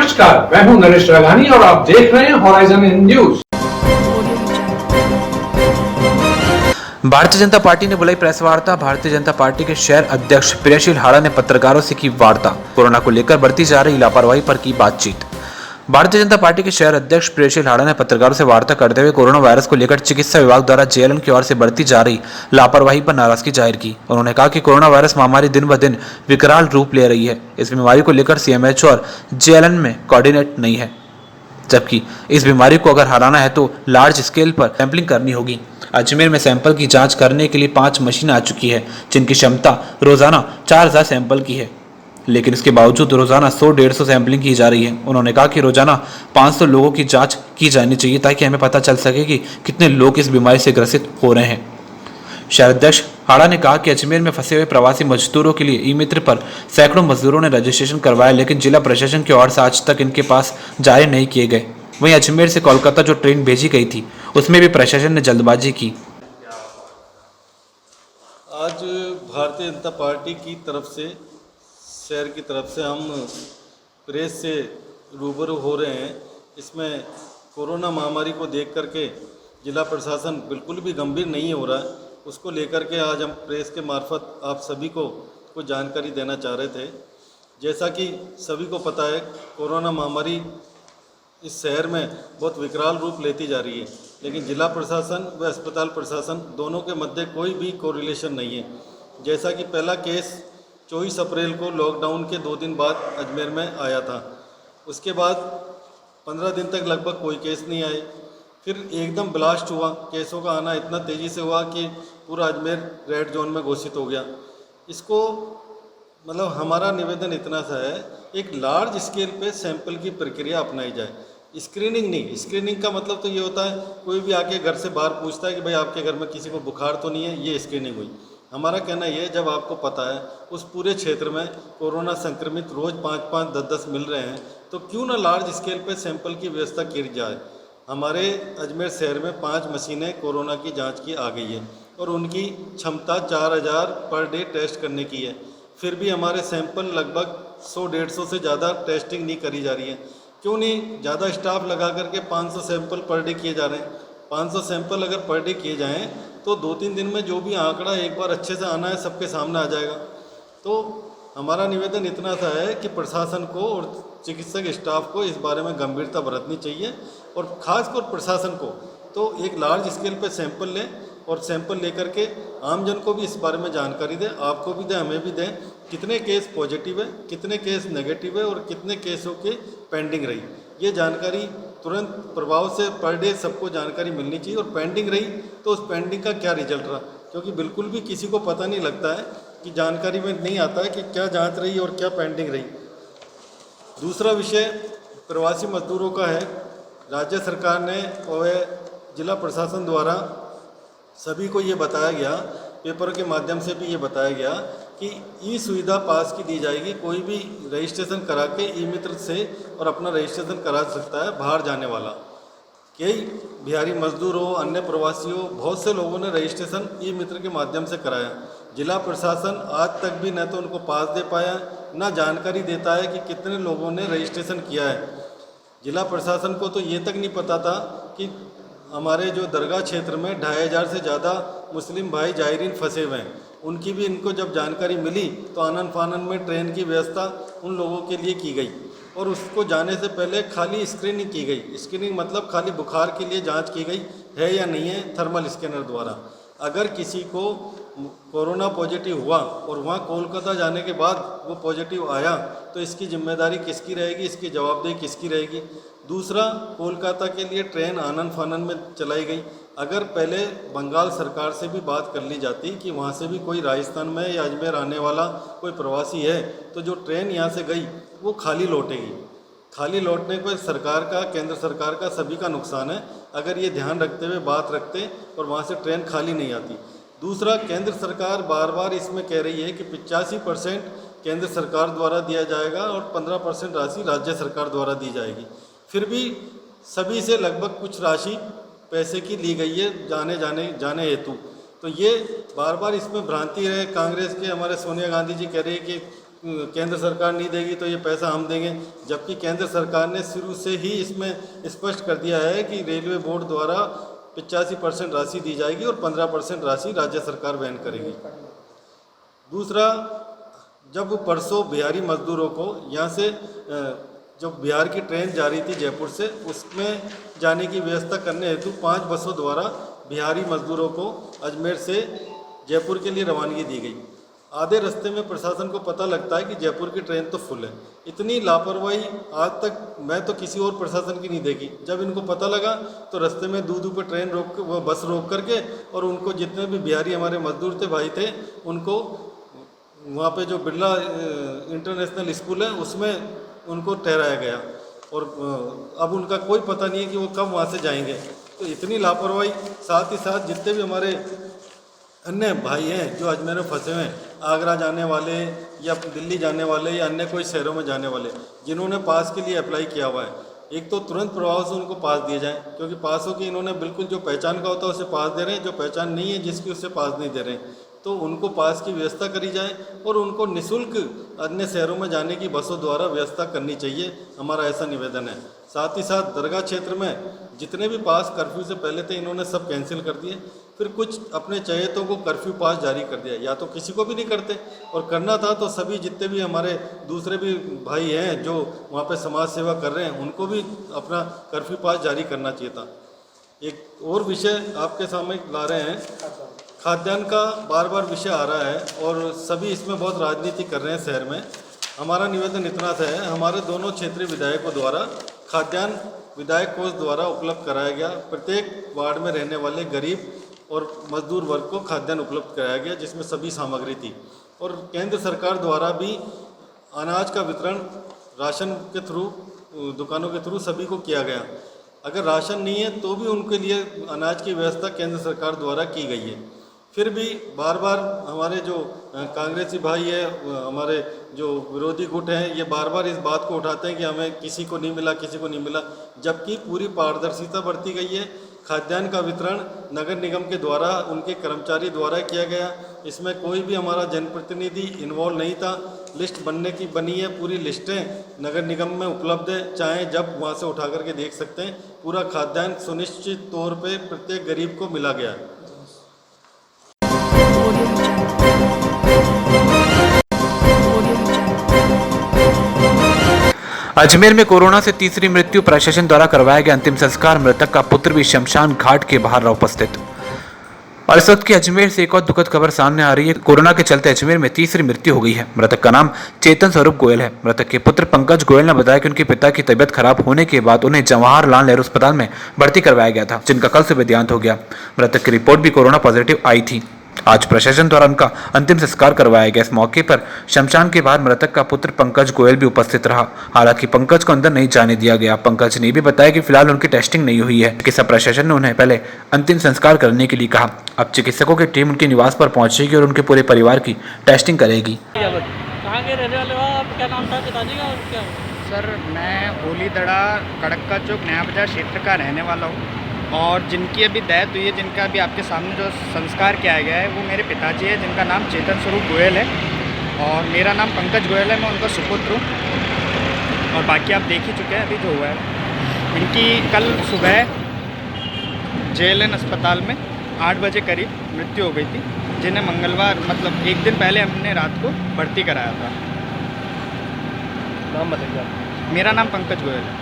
नमस्कार, मैं हूं नरेश राघानी और आप देख रहे हैं horizon news. Bharatiya Janata party ने बुलाई प्रेस वार्ता। भारतीय जनता पार्टी के शहर अध्यक्ष प्रियशील हाड़ा ने पत्रकारों से की वार्ता। कोरोना को लेकर बढ़ती जा रही लापरवाही पर की बातचीत। भारतीय जनता पार्टी के शहर अध्यक्ष प्रियशील हाड़ा ने पत्रकारों से वार्ता करते हुए कोरोना वायरस को लेकर चिकित्सा विभाग द्वारा जेएलएन की ओर से बढ़ती जा रही लापरवाही पर नाराजगी जाहिर की। उन्होंने कहा कि कोरोना वायरस महामारी दिन ब दिन विकराल रूप ले रही है। इस बीमारी को लेकर सीएमएचओ और जेएलएन में कोऑर्डिनेट नहीं है, जबकि इस बीमारी को अगर हराना है तो लार्ज स्केल पर सैंपलिंग करनी होगी। अजमेर में सैंपल की जांच करने के लिए 5 मशीन आ चुकी है, जिनकी क्षमता रोजाना 4000 सैंपल की है, लेकिन इसके बावजूद रोजाना 100-150 सैंपलिंग की जा रही है। उन्होंने कहा कि रोजाना 500 लोगों की जांच की जानी चाहिए ताकि हमें पता चल सके कि कितने लोग इस बीमारी से ग्रसित हो रहे हैं। शहर अध्यक्ष हाड़ा ने कहा कि अजमेर में फंसे हुए प्रवासी मजदूरों के लिए ई मित्र पर सैकड़ों मजदूरों ने रजिस्ट्रेशन करवाया, लेकिन जिला प्रशासन की ओर से आज तक इनके पास जारी नहीं किए गए। वहीं अजमेर से कोलकाता जो ट्रेन भेजी गई थी उसमें भी प्रशासन ने जल्दबाजी की। आज भारतीय जनता पार्टी की तरफ से, शहर की तरफ से हम प्रेस से रूबरू हो रहे हैं। इसमें कोरोना महामारी को देख करके जिला प्रशासन बिल्कुल भी गंभीर नहीं हो रहा है, उसको लेकर के आज हम प्रेस के मार्फत आप सभी को कुछ जानकारी देना चाह रहे थे। जैसा कि सभी को पता है, कोरोना महामारी इस शहर में बहुत विकराल रूप लेती जा रही है, लेकिन जिला प्रशासन व अस्पताल प्रशासन दोनों के मध्य कोई भी कोरिलेशन नहीं है। जैसा कि पहला केस 24 अप्रैल को लॉकडाउन के 2 दिन बाद अजमेर में आया था, उसके बाद 15 दिन तक लगभग कोई केस नहीं आए। फिर एकदम ब्लास्ट हुआ, केसों का आना इतना तेज़ी से हुआ कि पूरा अजमेर रेड जोन में घोषित हो गया। इसको मतलब हमारा निवेदन इतना सा है, एक लार्ज स्केल पे सैंपल की प्रक्रिया अपनाई जाए। स्क्रीनिंग नहीं, स्क्रीनिंग का मतलब तो ये होता है कोई भी आके घर से बाहर पूछता है कि भाई आपके घर में किसी को बुखार तो नहीं है, ये स्क्रीनिंग हुई। हमारा कहना ये है, जब आपको पता है उस पूरे क्षेत्र में कोरोना संक्रमित रोज़ 5-5, 10-10 मिल रहे हैं, तो क्यों ना लार्ज स्केल पे सैंपल की व्यवस्था की जाए। हमारे अजमेर शहर में 5 मशीनें कोरोना की जांच की आ गई है और उनकी क्षमता 4000 पर डे टेस्ट करने की है। फिर भी हमारे सैंपल लगभग 100-150 से ज़्यादा टेस्टिंग नहीं करी जा रही है। क्यों नहीं ज़्यादा स्टाफ लगा करके 500 सैंपल पर डे किए जा रहे हैं। 500 सैंपल अगर पर डे किए जाएँ तो 2-3 दिन में जो भी आंकड़ा एक बार अच्छे से आना है सबके सामने आ जाएगा। तो हमारा निवेदन इतना सा है कि प्रशासन को और चिकित्सक स्टाफ को इस बारे में गंभीरता बरतनी चाहिए और ख़ासकर प्रशासन को तो एक लार्ज स्केल पे सैंपल लें और सैंपल लेकर के आमजन को भी इस बारे में जानकारी दें, आपको भी दें, हमें भी दें, कितने केस पॉजिटिव है, कितने केस नेगेटिव है और कितने केसों के पेंडिंग रही। ये जानकारी तुरंत प्रभाव से पर डे सबको जानकारी मिलनी चाहिए और पेंडिंग रही तो उस पेंडिंग का क्या रिजल्ट रहा, क्योंकि बिल्कुल भी किसी को पता नहीं लगता है कि जानकारी में नहीं आता है कि क्या जांच रही और क्या पेंडिंग रही। दूसरा विषय प्रवासी मजदूरों का है। राज्य सरकार ने और जिला प्रशासन द्वारा सभी को ये बताया गया, पेपर के माध्यम से भी ये बताया गया कि ई सुविधा पास की दी जाएगी। कोई भी रजिस्ट्रेशन करा के ई मित्र से और अपना रजिस्ट्रेशन करा सकता है बाहर जाने वाला। कई बिहारी मजदूर हो, अन्य प्रवासी हो, बहुत से लोगों ने रजिस्ट्रेशन ई मित्र के माध्यम से कराया। जिला प्रशासन आज तक भी न तो उनको पास दे पाया, न जानकारी देता है कि कितने लोगों ने रजिस्ट्रेशन किया है। जिला प्रशासन को तो ये तक नहीं पता था कि हमारे जो दरगाह क्षेत्र में 2500 से ज़्यादा मुस्लिम भाई जायरीन फंसे हुए हैं। उनकी भी इनको जब जानकारी मिली तो आनन फानन में ट्रेन की व्यवस्था उन लोगों के लिए की गई और उसको जाने से पहले खाली स्क्रीनिंग की गई। स्क्रीनिंग मतलब खाली बुखार के लिए जांच की गई है या नहीं है थर्मल स्कैनर द्वारा। अगर किसी को कोरोना पॉजिटिव हुआ और वहाँ कोलकाता जाने के बाद वो पॉजिटिव आया तो इसकी जिम्मेदारी किसकी रहेगी, इसकी जवाबदेही किसकी रहेगी। दूसरा, कोलकाता के लिए ट्रेन आनन फानन में चलाई गई। अगर पहले बंगाल सरकार से भी बात कर ली जाती कि वहाँ से भी कोई राजस्थान में या अजमेर आने वाला कोई प्रवासी है तो जो ट्रेन यहाँ से गई वो खाली लौटेगी। खाली लौटने पर सरकार का, केंद्र सरकार का, सभी का नुकसान है अगर ये ध्यान रखते हुए बात रखते और वहाँ से ट्रेन खाली नहीं आती। दूसरा, केंद्र सरकार बार बार इसमें कह रही है कि 85% केंद्र सरकार द्वारा दिया जाएगा और 15% राशि राज्य सरकार द्वारा दी जाएगी। फिर भी सभी से लगभग कुछ राशि पैसे की ली गई है जाने हेतु। तो ये बार बार इसमें भ्रांति है। कांग्रेस के हमारे सोनिया गांधी जी कह रही है कि केंद्र सरकार नहीं देगी तो ये पैसा हम देंगे, जबकि केंद्र सरकार ने शुरू से ही इसमें स्पष्ट कर दिया है कि रेलवे बोर्ड द्वारा 85% राशि दी जाएगी और 15% राशि राज्य सरकार वहन करेगी। दूसरा, जब परसों बिहारी मजदूरों को यहाँ से जो बिहार की ट्रेन जा रही थी जयपुर से, उसमें जाने की व्यवस्था करने हेतु 5 बसों द्वारा बिहारी मजदूरों को अजमेर से जयपुर के लिए रवानगी दी गई। आधे रास्ते में प्रशासन को पता लगता है कि जयपुर की ट्रेन तो फुल है। इतनी लापरवाही आज तक मैं तो किसी और प्रशासन की नहीं देखी। जब इनको पता लगा तो रास्ते में दूर पर ट्रेन रोक, वो बस रोक करके, और उनको जितने भी बिहारी हमारे मजदूर थे, भाई थे, उनको वहाँ पे जो बिरला इंटरनेशनल स्कूल है उसमें उनको ठहराया गया, और अब उनका कोई पता नहीं है कि वो कब वहाँ से जाएंगे। तो इतनी लापरवाही। साथ ही साथ जितने भी हमारे अन्य भाई हैं जो अजमेर में फंसे हुए हैं, आगरा जाने वाले या दिल्ली जाने वाले या अन्य कोई शहरों में जाने वाले, जिन्होंने पास के लिए अप्लाई किया हुआ है, एक तो तुरंत प्रभाव से उनको पास दिए जाएं, क्योंकि पासों की इन्होंने बिल्कुल जो पहचान का होता है उसे पास दे रहे हैं, जो पहचान नहीं है जिसकी उससे पास नहीं दे रहे हैं। तो उनको पास की व्यवस्था करी जाए और उनको निःशुल्क अन्य शहरों में जाने की बसों द्वारा व्यवस्था करनी चाहिए, हमारा ऐसा निवेदन है। साथ ही साथ दरगाह क्षेत्र में जितने भी पास कर्फ्यू से पहले थे, इन्होंने सब कैंसिल कर दिए। फिर कुछ अपने चहेतों को कर्फ्यू पास जारी कर दिया, या तो किसी को भी नहीं करते, और करना था तो सभी जितने भी हमारे दूसरे भी भाई हैं जो वहाँ पे समाज सेवा कर रहे हैं, उनको भी अपना कर्फ्यू पास जारी करना चाहिए था। एक और विषय आपके सामने ला रहे हैं, खाद्यान्न का बार बार विषय आ रहा है और सभी इसमें बहुत राजनीति कर रहे हैं शहर में। हमारा निवेदन इतना सा है, हमारे दोनों क्षेत्रीय विधायकों द्वारा खाद्यान्न विधायक कोष द्वारा उपलब्ध कराया गया। प्रत्येक वार्ड में रहने वाले गरीब और मजदूर वर्ग को खाद्यान्न उपलब्ध कराया गया, जिसमें सभी सामग्री थी। और केंद्र सरकार द्वारा भी अनाज का वितरण राशन के थ्रू, दुकानों के थ्रू सभी को किया गया। अगर राशन नहीं है तो भी उनके लिए अनाज की व्यवस्था केंद्र सरकार द्वारा की गई है। फिर भी बार बार हमारे जो कांग्रेसी भाई है, हमारे जो विरोधी गुट हैं, ये बार बार इस बात को उठाते हैं कि हमें किसी को नहीं मिला, किसी को नहीं मिला, जबकि पूरी पारदर्शिता बरती गई है। खाद्यान्न का वितरण नगर निगम के द्वारा, उनके कर्मचारी द्वारा किया गया। इसमें कोई भी हमारा जनप्रतिनिधि इन्वॉल्व नहीं था। लिस्ट बनने की बनी है, पूरी लिस्टें नगर निगम में उपलब्ध है, चाहे जब वहाँ से उठा करके देख सकते हैं। पूरा खाद्यान्न सुनिश्चित तौर पे प्रत्येक गरीब को मिला गया। अजमेर में कोरोना से तीसरी मृत्यु, प्रशासन द्वारा करवाया गया अंतिम संस्कार। मृतक का पुत्र भी शमशान घाट के बाहर रहा उपस्थित। और इस वक्त की अजमेर से एक और दुखद खबर सामने आ रही है। कोरोना के चलते अजमेर में तीसरी मृत्यु हो गई है। मृतक का नाम चेतन स्वरूप गोयल है। मृतक के पुत्र पंकज गोयल ने बताया कि उनके पिता की तबीयत खराब होने के बाद उन्हें जवाहरलाल नेहरू अस्पताल में भर्ती करवाया गया था, जिनका कल सुबह देहांत हो गया। मृतक की रिपोर्ट भी कोरोना पॉजिटिव आई थी। आज प्रशासन द्वारा उनका अंतिम संस्कार करवाया गया। इस मौके पर शमशान के बाहर मृतक का पुत्र पंकज गोयल भी उपस्थित रहा। हालांकि पंकज को अंदर नहीं जाने दिया गया। पंकज ने भी बताया कि फिलहाल उनकी टेस्टिंग नहीं हुई है। चिकित्सा प्रशासन ने उन्हें पहले अंतिम संस्कार करने के लिए कहा। अब चिकित्सकों की टीम उनके निवास पर पहुंचेगी और उनके पूरे परिवार की टेस्टिंग करेगी। कहाँ के रहने वाले हो आप? क्या नाम था पिताजी का और क्या? सर, मैं होली दड़ा कड़क्का चौक नया बाजार क्षेत्र का रहने वाला हूँ, और जिनकी अभी डेथ हुई है, जिनका अभी आपके सामने जो संस्कार किया गया है, वो मेरे पिताजी है, जिनका नाम चेतन स्वरूप गोयल है, और मेरा नाम पंकज गोयल है। मैं उनका सुपुत्र हूँ, और बाकी आप देख ही चुके हैं अभी जो हुआ है। इनकी कल सुबह JLN अस्पताल में 8 बजे करीब मृत्यु हो गई थी, जिन्हें मंगलवार मतलब एक दिन पहले हमने रात को भर्ती कराया था। नाम बताइए। मेरा नाम पंकज गोयल है।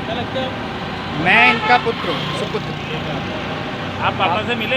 क्या लगता है? मैं इनका पुत्र हूँ, सुपुत्र। आप पापा से मिले?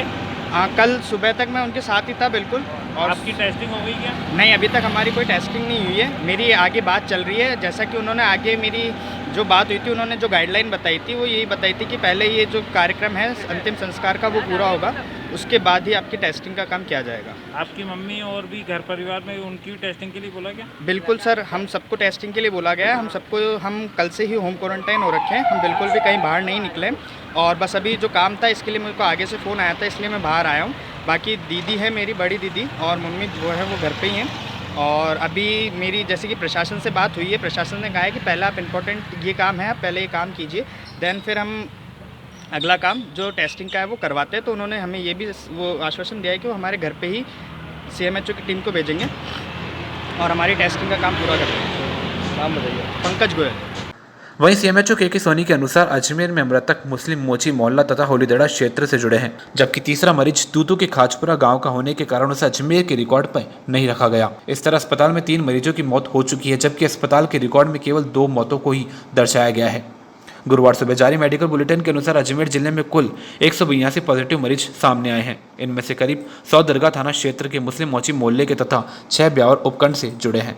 हाँ, कल सुबह तक मैं उनके साथ ही था बिल्कुल। और आपकी टेस्टिंग हो गई क्या? नहीं, अभी तक हमारी कोई टेस्टिंग नहीं हुई है। मेरी आगे बात चल रही है। जैसा कि उन्होंने आगे मेरी जो बात हुई थी, उन्होंने जो गाइडलाइन बताई थी वो यही बताई थी कि पहले ये जो कार्यक्रम है अंतिम संस्कार का वो पूरा होगा, उसके बाद ही आपकी टेस्टिंग का काम किया जाएगा। आपकी मम्मी और भी घर परिवार में उनकी भी टेस्टिंग के लिए बोला क्या? बिल्कुल सर, हम सबको टेस्टिंग के लिए बोला गया है। हम कल से ही होम क्वारंटाइन हो रखे हैं। हम बिल्कुल भी कहीं बाहर नहीं निकले, और बस अभी जो काम था इसके लिए मेरे को आगे से फ़ोन आया था, इसलिए मैं बाहर आया हूँ। बाकी दीदी है मेरी, बड़ी दीदी, और मम्मी जो है वो घर पे ही हैं। और अभी मेरी जैसे कि प्रशासन से बात हुई है, प्रशासन ने कहा है कि पहला आप इम्पोर्टेंट ये काम है, आप पहले ये काम कीजिए, देन फिर हम अगला काम जो टेस्टिंग का है वो करवाते हैं। तो उन्होंने हमें ये भी वो आश्वासन दिया है कि वो हमारे घर पे ही CMHO की टीम को भेजेंगे, और हमारी टेस्टिंग का काम पूरा कर रहे हैं। नाम बताइए। पंकज गोयल। वहीं सीएमएचओ के सोनी के अनुसार अजमेर में मृतक मुस्लिम मोची मोहल्ला तथा होलीदड़ा क्षेत्र से जुड़े हैं, जबकि तीसरा मरीज तूतू के खाजपुरा गांव का होने के कारण उसे अजमेर के रिकॉर्ड पर नहीं रखा गया। इस तरह अस्पताल में 3 मरीजों की मौत हो चुकी है, जबकि अस्पताल के रिकॉर्ड में केवल 2 मौतों को ही दर्शाया गया है। गुरुवार सुबह जारी मेडिकल बुलेटिन के अनुसार अजमेर जिले में कुल 182 पॉजिटिव मरीज सामने आए हैं। इनमें से करीब 100 दरगाह थाना क्षेत्र के मुस्लिम मोची मोहल्ले के तथा 6 ब्यावर उपखंड से जुड़े हैं।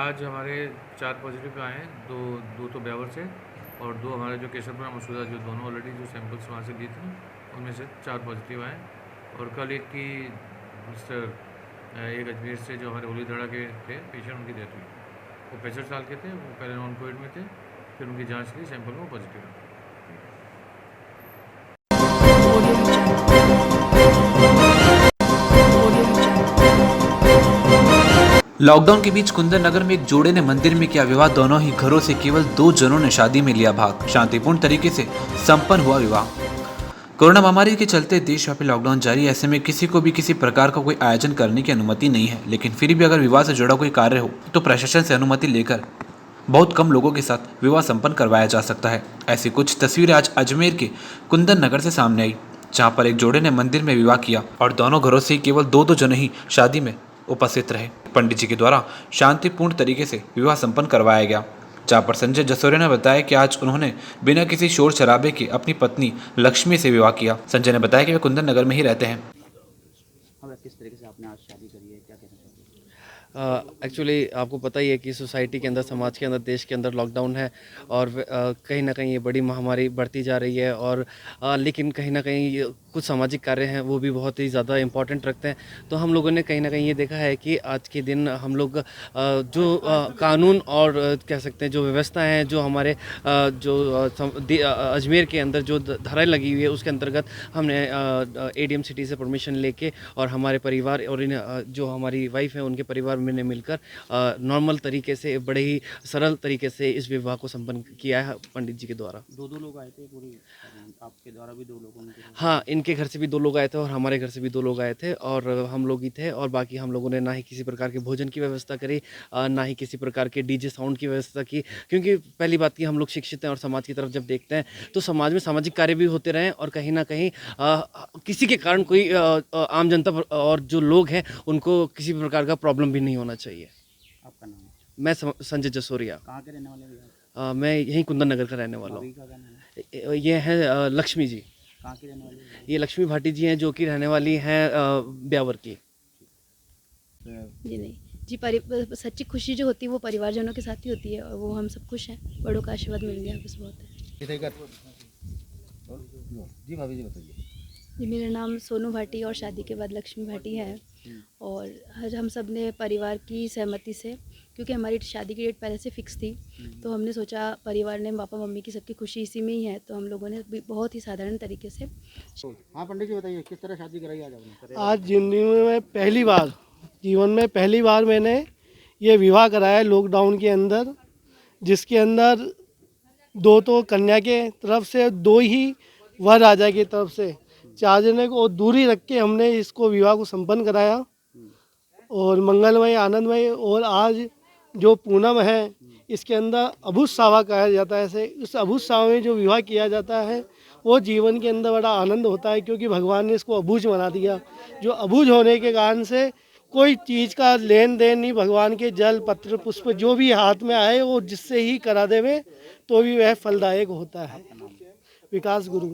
आज हमारे 4 पॉजिटिव आए हैं, दो तो ब्यावर से और 2 हमारे जो केशरपुरा मसूदा जो दोनों ऑलरेडी जो सैंपल्स वहाँ से दिए थे उनमें से 4 पॉजिटिव आए। और कल एक अजमेर से जो हमारे होलीदड़ा के थे पेशेंट, उनकी डेथ हुई। वो 65 साल के थे, वो पहले नॉन कोविड में थे, फिर उनकी जाँच की, सैंपल में पॉजिटिव है। लॉकडाउन के बीच कुंदन नगर में एक जोड़े ने मंदिर में किया विवाह। दोनों ही घरों से केवल 2 जनों ने शादी में लिया भाग। शांतिपूर्ण तरीके से संपन्न हुआ विवाह। कोरोना महामारी के चलते देशव्यापी लॉकडाउन जारी, ऐसे में किसी को भी किसी प्रकार का कोई आयोजन करने की अनुमति नहीं है। लेकिन फिर भी अगर विवाह से जुड़ा कोई कार्य हो तो प्रशासन से अनुमति लेकर बहुत कम लोगों के साथ विवाह संपन्न करवाया जा सकता है। ऐसी कुछ तस्वीरें आज अजमेर के कुंदन नगर से सामने आई, जहाँ पर एक जोड़े ने मंदिर में विवाह किया और दोनों घरों से केवल 2 जने ही शादी में उपस्थित रहे। पंडित जी के द्वारा शांतिपूर्ण तरीके से विवाह संपन्न करवाया गया, जहाँ पर संजय जसोरिया ने बताया कि आज उन्होंने बिना किसी शोर शराबे के अपनी पत्नी लक्ष्मी से विवाह किया। संजय ने बताया कि वे कुंदन नगर में ही रहते हैं। किस तरीके से आपने आज शादी करी है, क्या कहना चाहते हैं? एक्चुअली आपको पता ही है कि सोसाइटी के अंदर, समाज के अंदर, देश के अंदर लॉकडाउन है और कहीं ना कहीं ये बड़ी महामारी बढ़ती जा रही है। और लेकिन कहीं ना कहीं कुछ सामाजिक कार्य हैं वो भी बहुत ही ज़्यादा इम्पोर्टेंट रखते हैं। तो हम लोगों ने कहीं ना कहीं ये देखा है कि आज के दिन हम लोग जो कानून और कह सकते हैं जो व्यवस्था है, जो हमारे अजमेर के अंदर जो धाराएं लगी हुई है उसके अंतर्गत हमने एडीएम सिटी से परमिशन लेके और हमारे परिवार और जो हमारी वाइफ है उनके परिवार में मिलकर नॉर्मल तरीके से, बड़े ही सरल तरीके से इस विवाह को संपन्न किया है पंडित जी के द्वारा। 2 लोग आए थे, पूरी आपके द्वारा भी 2 लोगों ने? हाँ, इनके घर से भी 2 लोग आए थे और हमारे घर से भी 2 लोग आए थे और हम लोग ही थे। और बाकी हम लोगों ने ना ही किसी प्रकार के भोजन की व्यवस्था करी, ना ही किसी प्रकार के डीजे साउंड की व्यवस्था की, क्योंकि पहली बात की हम लोग शिक्षित हैं और समाज की तरफ जब देखते हैं तो समाज में सामाजिक कार्य भी होते रहें और कहीं ना कहीं किसी के कारण कोई आम जनता और जो लोग हैं उनको किसी प्रकार का प्रॉब्लम भी नहीं होना चाहिए। आपका नाम? मैं संजय जसोरिया। कहाँ के रहने वाले हैं? मैं यहीं कुंदन नगर का रहने वाला हूँ। ये है लक्ष्मी जी। कहाँ की रहने वाली है? ये लक्ष्मी भाटी जी हैं जो कि रहने वाली हैं ब्यावर की। जी नहीं जी, सच्ची खुशी जो होती है वो परिवारजनों के साथ ही होती है और वो हम सब खुश हैं। बड़ों का आशीर्वाद मिल गया, बस बहुत है। जी भाभी जी बताइए। जी, मेरा नाम सोनू भाटी और शादी के बाद लक्ष्मी भाटी है। और हम सब ने परिवार की सहमति से, क्योंकि हमारी शादी की डेट पहले से फिक्स थी, तो हमने सोचा परिवार ने, पापा मम्मी की सबकी खुशी इसी में ही है, तो हम लोगों ने बहुत ही साधारण तरीके से। हाँ पंडित जी बताइए, किस तरह शादी कराई आज आपने? आज जीवन में पहली बार मैंने ये विवाह कराया लॉकडाउन के अंदर, जिसके अंदर 2 तो कन्या के तरफ से, 2 ही वर राजा की तरफ से, 4 जने को दूरी रख के हमने इसको विवाह को संपन्न कराया और मंगलमय, आनंदमय। और आज जो पूनम है इसके अंदर अबूझ सावा कहा जाता है। ऐसे उस अबूझ सावा में जो विवाह किया जाता है वो जीवन के अंदर बड़ा आनंद होता है, क्योंकि भगवान ने इसको अबूझ बना दिया। जो अबूझ होने के कारण से कोई चीज़ का लेन देन नहीं, भगवान के जल पत्र पुष्प जो भी हाथ में आए वो जिससे ही करा देवे तो भी वह फलदायक होता है। विकास गुरु।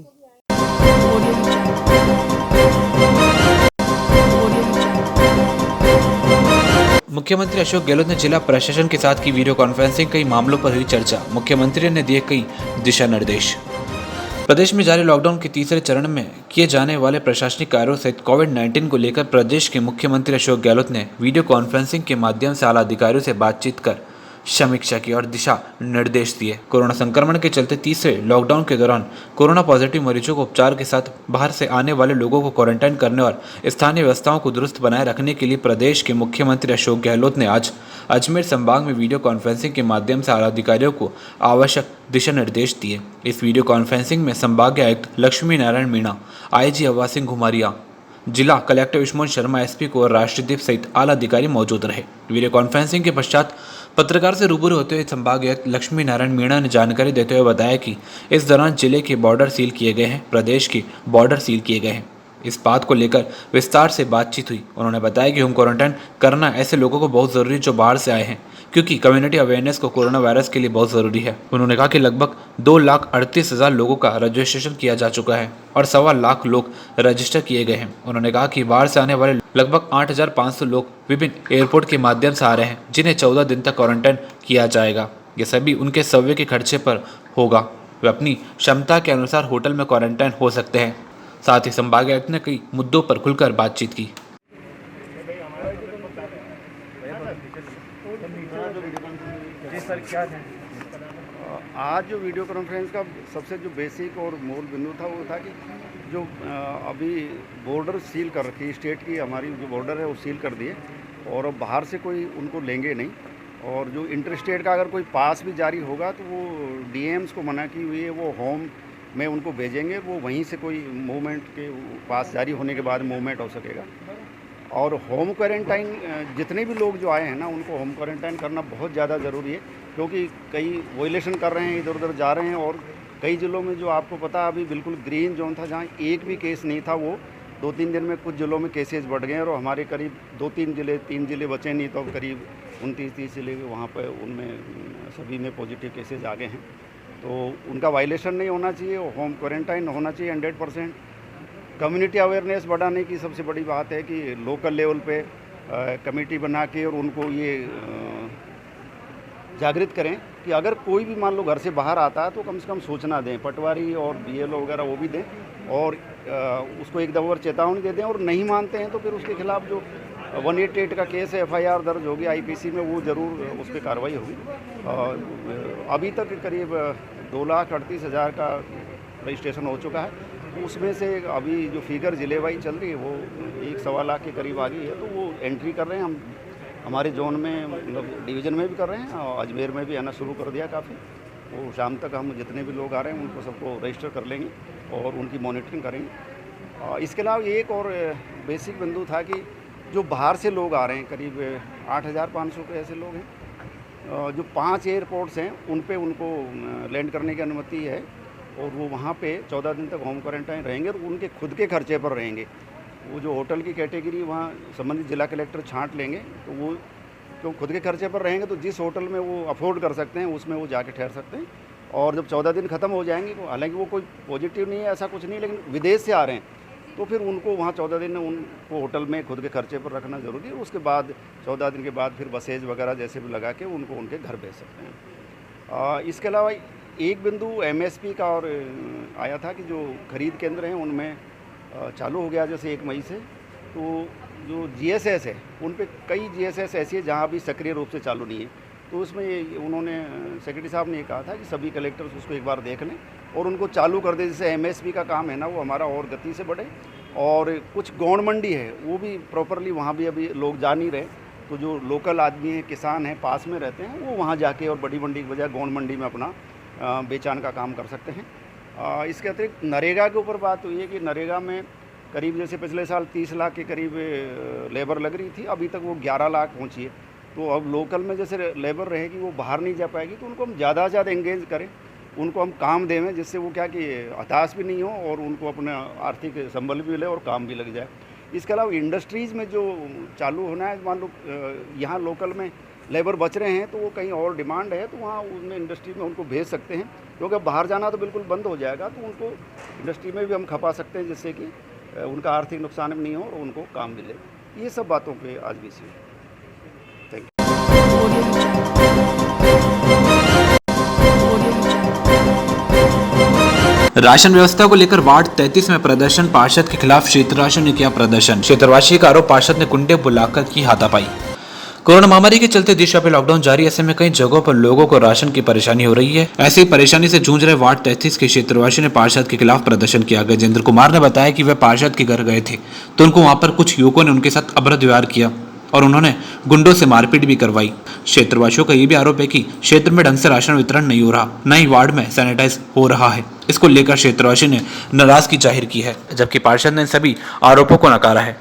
मुख्यमंत्री अशोक गहलोत ने जिला प्रशासन के साथ की वीडियो कॉन्फ्रेंसिंग। कई मामलों पर हुई चर्चा। मुख्यमंत्री ने दिए कई दिशा निर्देश। प्रदेश में जारी लॉकडाउन के तीसरे चरण में किए जाने वाले प्रशासनिक कार्यों सहित कोविड-19 को लेकर प्रदेश के मुख्यमंत्री अशोक गहलोत ने वीडियो कॉन्फ्रेंसिंग के माध्यम से आला अधिकारियों से बातचीत कर समीक्षा की और दिशा निर्देश दिए। कोरोना संक्रमण के चलते तीसरे लॉकडाउन के दौरान कोरोना पॉजिटिव मरीजों को उपचार के साथ बाहर से आने वाले लोगों को क्वारंटाइन करने और स्थानीय व्यवस्थाओं को दुरुस्त बनाए रखने के लिए प्रदेश के मुख्यमंत्री अशोक गहलोत ने आज अजमेर संभाग में वीडियो कॉन्फ्रेंसिंग के माध्यम से आला अधिकारियों को आवश्यक दिशा निर्देश दिए। इस वीडियो कॉन्फ्रेंसिंग में संभागीय आयुक्त लक्ष्मी नारायण मीणा, आईजी अब्बास सिंह घुमारिया, जिला कलेक्टर विष्णु शर्मा, एसपी को और राष्ट्रदीप सहित आला अधिकारी मौजूद रहे। वीडियो कॉन्फ्रेंसिंग के पश्चात पत्रकार से रूबरू होते हुए संभागीय लक्ष्मी नारायण मीणा ने जानकारी देते हुए बताया कि इस दौरान जिले के बॉर्डर सील किए गए हैं, प्रदेश के बॉर्डर सील किए गए हैं। इस बात को लेकर विस्तार से बातचीत हुई। उन्होंने बताया कि होम क्वारंटाइन करना ऐसे लोगों को बहुत ज़रूरी जो बाहर से आए हैं, क्योंकि कम्युनिटी अवेयरनेस को कोरोना वायरस के लिए बहुत ज़रूरी है। उन्होंने कहा कि लगभग 2,38,000 लोगों का रजिस्ट्रेशन किया जा चुका है और 1.25 लाख लोग रजिस्टर किए गए हैं। उन्होंने कहा कि बाहर से आने वाले लगभग 8,500 लोग विभिन्न एयरपोर्ट के माध्यम से आ रहे हैं, जिन्हें 14 दिन तक क्वारंटाइन किया जाएगा। ये सभी उनके सर्वे के खर्चे पर होगा। वे अपनी क्षमता के अनुसार होटल में क्वारंटाइन हो सकते हैं। साथ ही संभागीय आयुक्त ने कई मुद्दों पर खुलकर बातचीत की। आज जो वीडियो कॉन्फ्रेंस का सबसे जो बेसिक और मूल बिंदु था वो था कि जो अभी बॉर्डर सील कर रखी स्टेट की, हमारी जो बॉर्डर है वो सील कर दिए और अब बाहर से कोई उनको लेंगे नहीं। और जो इंटर स्टेट का अगर कोई पास भी जारी होगा तो वो डीएम्स को मना की हुई है, वो होम में उनको भेजेंगे, वो वहीं से कोई मूवमेंट के पास जारी होने के बाद मूवमेंट हो सकेगा। और होम क्वारंटाइन जितने भी लोग जो आए हैं ना, उनको होम क्वारंटाइन करना बहुत ज़्यादा ज़रूरी है, क्योंकि कई वोलेशन कर रहे हैं, इधर उधर जा रहे हैं। और कई ज़िलों में जो आपको पता अभी बिल्कुल ग्रीन जोन था, जहाँ एक भी केस नहीं था, वो 2-3 दिन में कुछ ज़िलों में केसेस बढ़ गए और हमारे करीब 3 जिले बचे नहीं, तो करीब 29-30 जिले वहाँ पर उनमें सभी में पॉजिटिव केसेज आ गए हैं। तो उनका वायलेशन नहीं होना चाहिए, होम क्वारंटाइन होना चाहिए 100%। कम्युनिटी अवेयरनेस बढ़ाने की सबसे बड़ी बात है कि लोकल लेवल पे कमेटी बना के और उनको ये जागृत करें कि अगर कोई भी मान लो घर से बाहर आता है तो कम से कम सूचना दें, पटवारी और बीएलओ वगैरह वो भी दें और उसको एक दफ़ा चेतावनी दे दें। और नहीं मानते हैं तो फिर उसके खिलाफ जो 188 का केस है, FIR दर्ज होगी आईपीसी में, वो ज़रूर उस पर कार्रवाई होगी। अभी तक करीब 2,38,000 का रजिस्ट्रेशन हो चुका है। उसमें से अभी जो फिगर ज़िले वाइज चल रही है वो 1-1.25 लाख के करीब आ गई है, तो वो एंट्री कर रहे हैं। हम हमारे जोन में मतलब डिवीज़न में भी कर रहे हैं और अजमेर में भी आना शुरू कर दिया काफ़ी। वो शाम तक हम जितने भी लोग आ रहे हैं उनको सबको रजिस्टर कर लेंगे और उनकी मॉनिटरिंग करेंगे। इसके अलावा एक और बेसिक बिंदु था कि जो बाहर से लोग आ रहे हैं, करीब 8,500 के ऐसे लोग हैं जो 5 एयरपोर्ट्स हैं उन पे उनको लैंड करने की अनुमति है और वो वहाँ पे 14 दिन तक होम क्वारंटाइन रहेंगे और उनके खुद के खर्चे पर रहेंगे। वो जो होटल की कैटेगरी वहाँ संबंधित जिला कलेक्टर छांट लेंगे, तो वो तो खुद के खर्चे पर रहेंगे, तो जिस होटल में वो अफोर्ड कर सकते हैं उसमें वो जाके ठहर सकते हैं। और जब 14 दिन ख़त्म हो जाएंगे, तो हालांकि वो कोई पॉजिटिव नहीं है, ऐसा कुछ नहीं, लेकिन विदेश से आ रहे हैं तो फिर उनको वहाँ 14 दिन उनको होटल में खुद के खर्चे पर रखना ज़रूरी है। उसके बाद 14 दिन के बाद फिर बसेज वगैरह जैसे भी लगा के उनको उनके घर भेज सकते हैं। इसके अलावा एक बिंदु MSP का और आया था कि जो खरीद केंद्र हैं उनमें चालू हो गया जैसे 1 मई से। तो जो GSS है उन पे कई GSS ऐसी है जहाँ अभी सक्रिय रूप से चालू नहीं है, तो उसमें उन्होंने सेक्रेटरी साहब ने कहा था कि सभी कलेक्टर्स उसको एक बार देख लें और उनको चालू कर दें, जिससे MSP का काम है ना वो हमारा और गति से बढ़े। और कुछ गौण मंडी है वो भी प्रॉपरली वहाँ भी अभी लोग जा नहीं रहे, तो जो लोकल आदमी हैं, किसान हैं, पास में रहते हैं, वो वहाँ जाके और बड़ी मंडी की बजाय गौण मंडी में अपना बेचान का काम कर सकते हैं। इसके अतिरिक्त नरेगा के ऊपर बात हुई है कि नरेगा में करीब जैसे पिछले साल 30 लाख के करीब लेबर लग रही थी, अभी तक वो 11 लाख पहुँची है। तो अब लोकल में जैसे लेबर रहेगी वो बाहर नहीं जा पाएगी, तो उनको हम ज़्यादा से ज़्यादा एंगेज करें, उनको हम काम देवें, जिससे वो क्या कि हताश भी नहीं हो और उनको अपना आर्थिक संबल भी मिले और काम भी लग जाए। इसके अलावा इंडस्ट्रीज़ में जो चालू होना है, मान लो यहाँ लोकल में लेबर बच रहे हैं तो वो कहीं और डिमांड है तो वहाँ उनमें इंडस्ट्री में उनको भेज सकते हैं, क्योंकि बाहर जाना तो बिल्कुल बंद हो जाएगा, तो उनको इंडस्ट्री में भी हम खपा सकते हैं, जिससे कि उनका आर्थिक नुकसान भी नहीं हो और उनको काम मिले। ये सब बातों पे आज भी सी। Thank you. राशन व्यवस्था को लेकर वार्ड 33 में प्रदर्शन, पार्षद के खिलाफ क्षेत्रवासियों ने किया प्रदर्शन। क्षेत्रवासी का आरोप, पार्षद ने कुंडे बुलाकर की हाथापाई। कोरोना महामारी के चलते देशव्यापी लॉकडाउन जारी, ऐसे में कई जगहों पर लोगों को राशन की परेशानी हो रही है। ऐसी परेशानी से जूझ रहे वार्ड 33 के क्षेत्रवासी ने पार्षद के खिलाफ प्रदर्शन किया। गजेंद्र कुमार ने बताया कि वे पार्षद के घर गए थे तो उनको वहां पर कुछ युवकों ने उनके साथ अभद्र व्यवहार किया और उन्होंने गुंडों से मारपीट भी करवाई। क्षेत्रवासियों का ये भी आरोप है कि क्षेत्र में ढंग से राशन वितरण नहीं हो रहा, न ही वार्ड में सैनिटाइज हो रहा है। इसको लेकर क्षेत्रवासी ने नाराजगी जाहिर की है, जबकि पार्षद ने सभी आरोपों को नकारा है।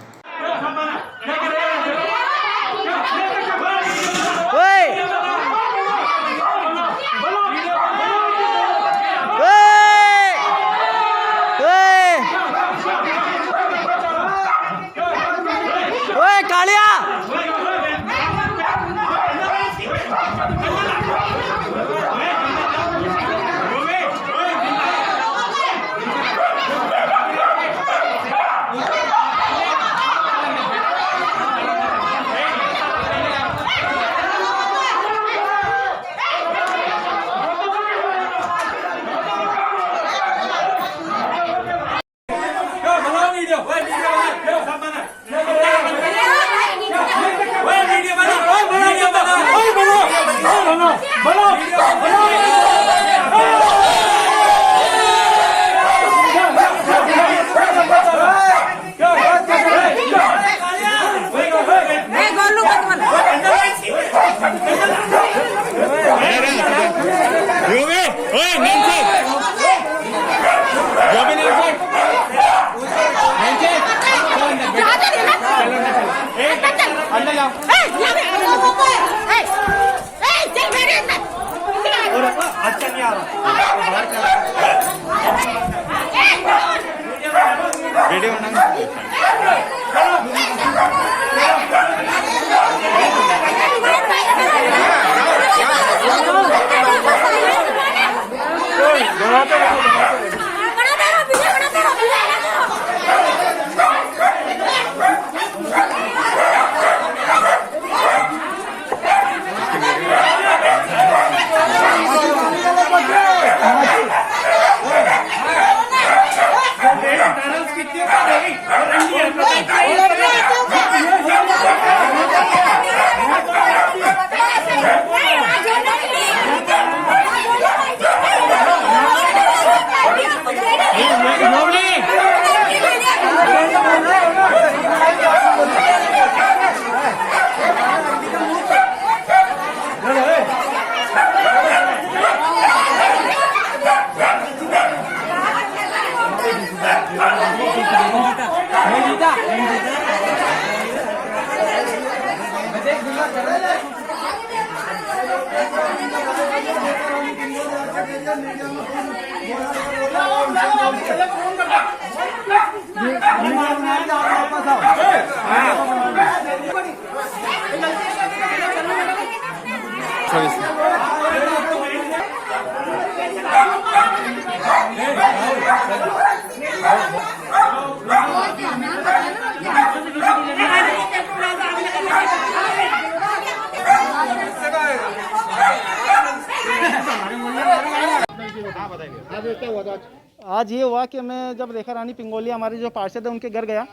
आज ये हुआ कि मैं जब रेखा रानी पिंगोलिया हमारे जो पार्षद है उनके घर गया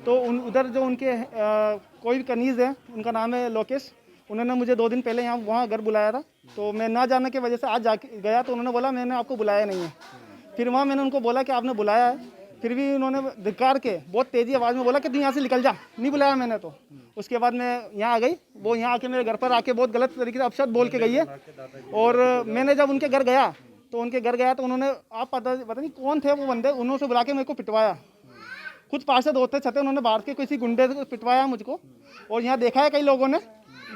तो उधर जो उनके कोई भी कनीज़ है, उनका नाम है लोकेश, उन्होंने मुझे 2 दिन पहले यहाँ वहाँ घर बुलाया था। तो मैं ना जानने की वजह से आज गया तो उन्होंने बोला मैंने आपको बुलाया नहीं है। फिर वहाँ मैंने उनको बोला कि आपने बुलाया है, फिर भी उन्होंने धिक्कार के बहुत तेज़ी आवाज़ में बोला कि तू यहाँ से निकल जा, नहीं बुलाया मैंने। तो उसके बाद मैं यहाँ आ गई, वो यहाँ आके मेरे घर पर आके बहुत गलत तरीके से अपशब्द बोल के गई है। और मैंने जब उनके घर गया तो उन्होंने आप पता नहीं कौन थे वो बंदे, उन्होंने से बुला के मेरे को पिटवाया। खुद पार्षद होते छते उन्होंने बाहर के किसी गुंडे से पिटवाया मुझको। और यहाँ देखा है कई लोगों ने,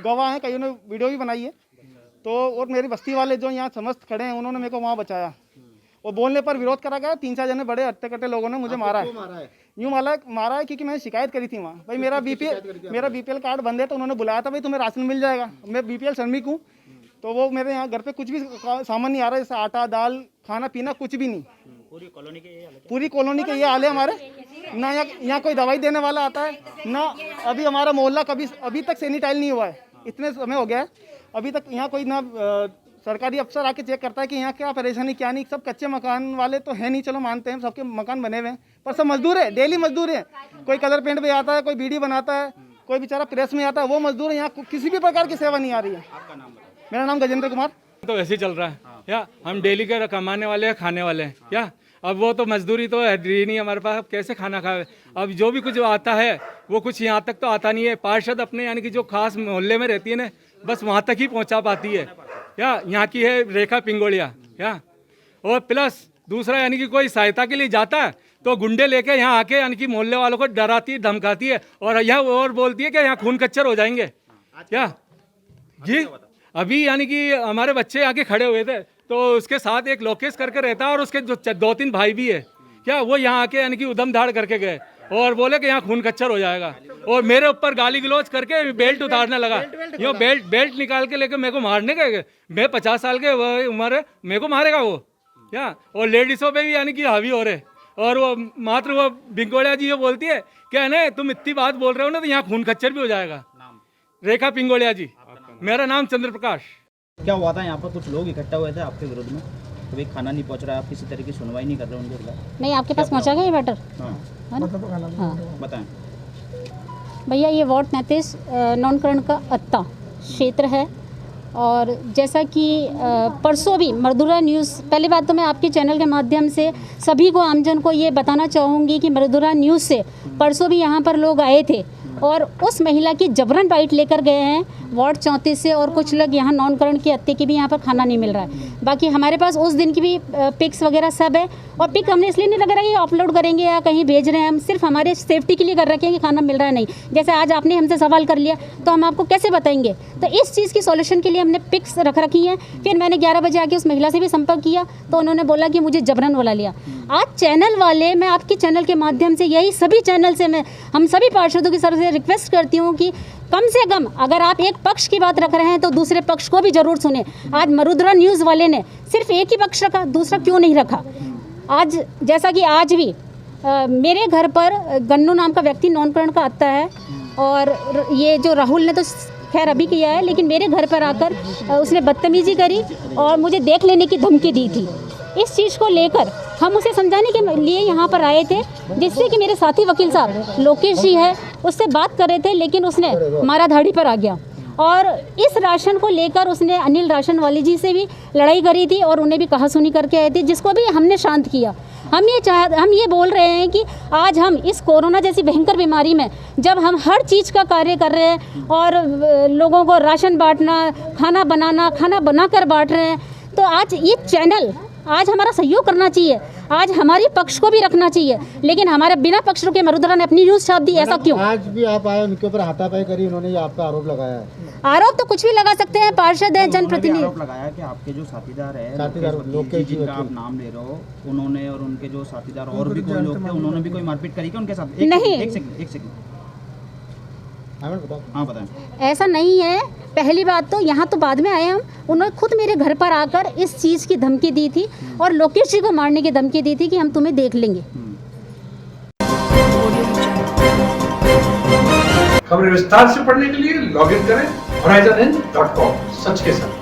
गवाह हैं, कईयों ने वीडियो भी बनाई है। तो और मेरी बस्ती वाले जो यहाँ समस्त खड़े हैं उन्होंने मेरे को वहाँ बचाया। और बोलने पर विरोध करा गया, 3-4 जने बड़े हट्टे कट्टे लोगों ने मुझे मारा है। यूँ मारा है क्योंकि मैंने शिकायत करी थी वहाँ, भाई मेरा बीपीएल कार्ड बंद है। तो उन्होंने बुलाया था भाई तुम्हें राशन मिल जाएगा, मैं बीपीएल श्रमिक हूँ। तो वो मेरे यहाँ घर पे कुछ भी सामान नहीं आ रहा है, जैसे आटा दाल खाना पीना कुछ भी नहीं। पूरी कॉलोनी के ये हाल है हमारे। ना यहाँ कोई दवाई देने वाला आता है, ना अभी हमारा मोहल्ला अभी तक सैनिटाइज नहीं हुआ है। इतने समय हो गया है, अभी तक यहाँ कोई ना सरकारी अफसर आके चेक करता है कि यहाँ क्या परेशानी क्या नहीं। सब कच्चे मकान वाले तो है नहीं, चलो मानते हैं, सबके मकान बने हुए हैं, पर सब मजदूर है, डेली मजदूर है। कोई कलर पेंट भी आता है, कोई बीड़ी बनाता है, कोई बेचारा प्रेस में आता है वो मजदूर, यहाँ किसी भी प्रकार की सेवा नहीं आ रही है। आपका नाम बताइए। मेरा नाम गजेंद्र कुमार। तो ऐसे ही चल रहा है या हम डेली के कमाने वाले हैं, खाने वाले हैं या अब वो तो मजदूरी तो है ही नहीं हमारे पास, अब कैसे खाना खाए। अब जो भी कुछ आता है वो कुछ यहाँ तक तो आता नहीं है। पार्षद अपने यानी कि जो खास मोहल्ले में रहती है ना, बस वहाँ तक ही पहुँचा पाती है। या यहाँ की है रेखा पिंगोड़िया या, और प्लस दूसरा यानी कि कोई सहायता के लिए जाता है तो गुंडे लेके यहाँ आके यानी कि मोहल्ले वालों को डराती धमकाती है और यहाँ और बोलती है कि यहाँ खून कच्चर हो जाएंगे। क्या जी अभी यानी कि हमारे बच्चे आके खड़े हुए थे तो उसके साथ एक लोकेश करके रहता है और उसके जो 2-3 भाई भी है क्या, वो यहाँ आके यानी कि उधम धाड़ करके गए और बोले कि यहाँ खून कच्चर हो जाएगा और मेरे ऊपर गाली गलौज करके बेल्ट उतारने लगा। यो बेल्ट निकाल के लेके मेरे को मारने गए। मैं 50 साल के उम्र है, मेरे को मारेगा वो क्या। और लेडीज़ों पे भी यानी कि हावी हो रहे और वो मात्र वो पिंगोड़िया जी ये बोलती है क्या है तुम इतनी बात बोल रहे हो ना तो यहाँ खून कच्चर भी हो जाएगा। रेखा पिंगोड़िया जी। मेरा नाम चंद्र प्रकाश। क्या हुआ था यहाँ पर? कुछ लोग इकट्ठा हुए थे आपके विरोध में, कभी खाना नहीं पहुँच रहा है, आप किसी तरह की सुनवाई नहीं कर रहे उनके खिलाफ? नहीं, आपके पास पहुँचा गया ये मैटर? हाँ हाँ बताएं भैया, ये वार्ड 33 नौनकरण का अत्ता क्षेत्र है और जैसा कि परसों भी मरदुरा न्यूज़, पहली बात तो मैं आपके चैनल के माध्यम से सभी को आमजन को ये बताना चाहूँगी कि मरदुरा न्यूज़ से परसों भी यहाँ पर लोग आए थे और उस महिला की जबरन बाइट लेकर गए हैं वार्ड 34 से और कुछ लोग यहाँ नौनकरण के अत्ते की भी यहाँ पर खाना नहीं मिल रहा है। बाकी हमारे पास उस दिन की भी पिक्स वगैरह सब है और पिक हमने इसलिए नहीं लगा रहा कि अपलोड करेंगे या कहीं भेज रहे हैं, हम सिर्फ हमारे सेफ्टी के लिए कर रखे हैं कि खाना मिल रहा है नहीं। जैसे आज आपने हमसे सवाल कर लिया तो हम आपको कैसे बताएंगे, तो इस चीज़ की सॉल्यूशन के लिए हमने पिक्स रख रखी हैं। फिर मैंने 11 बजे आके उस महिला से भी संपर्क किया तो उन्होंने बोला कि मुझे जबरन बुला लिया। आज चैनल वाले, मैं आपके चैनल के माध्यम से यही सभी चैनल से मैं हम सभी पार्षदों की तरफ से रिक्वेस्ट करती हूँ कि कम से कम अगर आप एक पक्ष की बात रख रहे हैं तो दूसरे पक्ष को भी जरूर सुने। आज मरुद्रा न्यूज़ वाले ने सिर्फ एक ही पक्ष रखा, दूसरा क्यों नहीं रखा। आज जैसा कि आज भी मेरे घर पर गन्नू नाम का व्यक्ति नौनकरण का आता है और ये जो राहुल ने तो खैर अभी किया है, लेकिन मेरे घर पर आकर उसने बदतमीजी करी और मुझे देख लेने की धमकी दी थी। इस चीज़ को लेकर हम उसे समझाने के लिए यहाँ पर आए थे, जिससे कि मेरे साथी वकील साहब लोकेश जी है उससे बात कर रहे थे, लेकिन उसने मारा धाड़ी पर आ गया और इस राशन को लेकर उसने अनिल राशन वाली जी से भी लड़ाई करी थी और उन्हें भी कहा सुनी करके आए थे, जिसको भी हमने शांत किया। हम ये बोल रहे हैं कि आज हम इस कोरोना जैसी भयंकर बीमारी में जब हम हर चीज़ का कार्य कर रहे हैं और लोगों को राशन बांटना, खाना बनाना, खाना बनाकर बांट रहे हैं, तो आज ये चैनल आज हमारा सहयोग करना चाहिए, आज हमारी पक्ष को भी रखना चाहिए, लेकिन हमारे बिना पक्ष रुके मरुद्रा ने अपनी न्यूज़ छाप दी। ऐसा क्यों? आज भी आप आए, उनके ऊपर हाथापाई करी, उन्होंने ये आप पे आरोप लगाया है। आरोप तो कुछ भी लगा सकते हैं, पार्षद है, जनप्रतिनिधि। आरोप लगाया कि आपके जो साथीदार है, लोकेश जी जिनका आप नाम ले रहे हो, उन्होंने और उनके जो साथीदार और भी कोई लोग थे, उन्होंने भी कोई मारपीट करी क्या उनके साथ? नहीं, एक सेकंड हाँ बताएं। ऐसा नहीं है। पहली बात तो यहाँ तो बाद में आए हम, उन्होंने खुद मेरे घर पर आकर इस चीज़ की धमकी दी थी और लोकेश जी को मारने की धमकी दी थी कि हम तुम्हें देख लेंगे। खबरें विस्तार से पढ़ने के लिए लॉगिन करें horizon.in.com। सच के साथ।